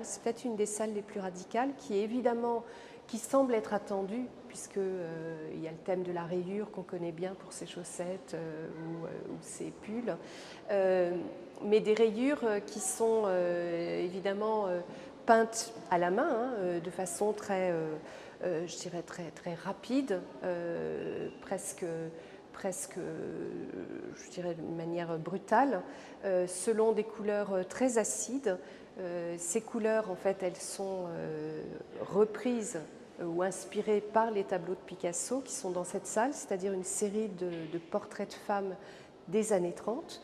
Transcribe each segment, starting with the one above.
C'est peut-être une des salles les plus radicales qui semble être attendue puisque il y a le thème de la rayure qu'on connaît bien pour ses chaussettes ou ses pulls, mais des rayures qui sont évidemment peintes à la main de façon très, je dirais très rapide, presque, je dirais d'une manière brutale, selon des couleurs très acides. Ces couleurs, en fait, elles sont reprises ou inspirées par les tableaux de Picasso qui sont dans cette salle, c'est-à-dire une série de portraits de femmes des années 30.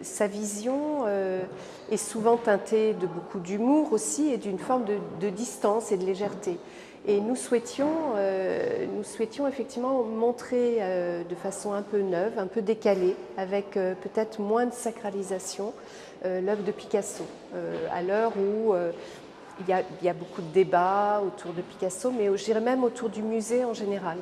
Sa vision est souvent teintée de beaucoup d'humour aussi et d'une forme de distance et de légèreté. Et nous souhaitions effectivement montrer de façon un peu neuve, un peu décalée, avec peut-être moins de sacralisation, l'œuvre de Picasso. À l'heure où il y a beaucoup de débats autour de Picasso, mais je dirais même autour du musée en général.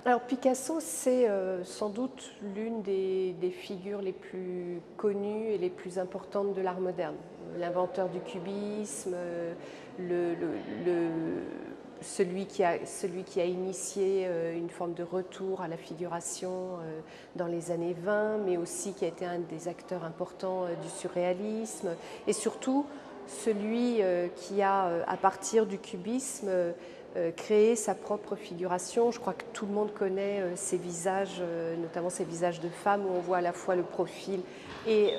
Alors Picasso, c'est sans doute l'une des figures les plus connues et les plus importantes de l'art moderne. L'inventeur du cubisme, celui qui a initié une forme de retour à la figuration dans les années 20, mais aussi qui a été un des acteurs importants du surréalisme, et surtout celui qui a, à partir du cubisme, créer sa propre figuration. Je crois que tout le monde connaît ces visages, notamment ces visages de femmes où on voit à la fois le profil et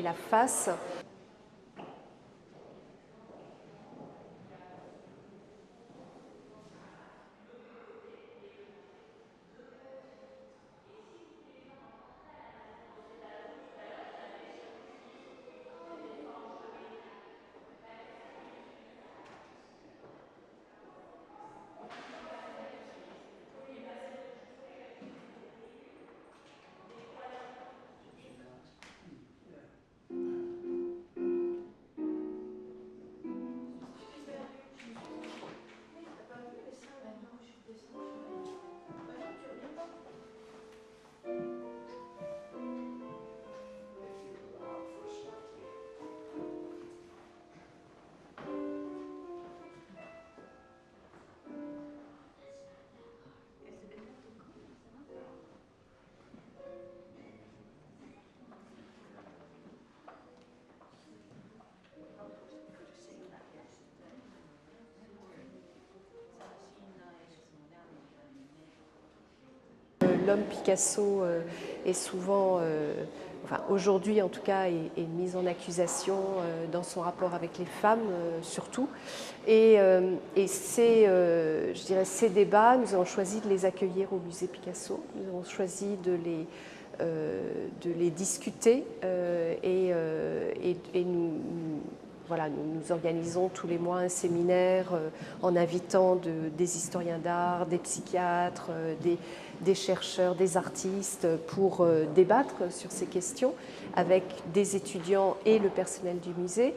la face. L'homme Picasso est souvent, enfin aujourd'hui en tout cas, est mis en accusation dans son rapport avec les femmes surtout. Et je dirais, ces débats, nous avons choisi de les accueillir au musée Picasso. Nous avons choisi de les discuter et voilà, nous organisons tous les mois un séminaire en invitant des historiens d'art, des psychiatres, des chercheurs, des artistes pour débattre sur ces questions avec des étudiants et le personnel du musée.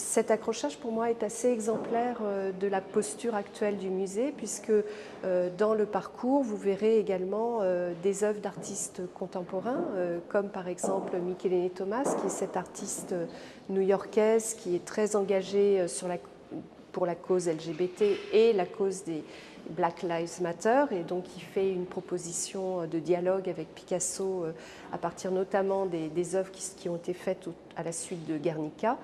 Cet accrochage pour moi est assez exemplaire de la posture actuelle du musée, puisque dans le parcours vous verrez également des œuvres d'artistes contemporains, comme par exemple Michelene Thomas, qui est cette artiste new-yorkaise qui est très engagée pour la cause LGBT et la cause des Black Lives Matter, et donc il fait une proposition de dialogue avec Picasso à partir notamment des œuvres qui ont été faites à la suite de Guernica.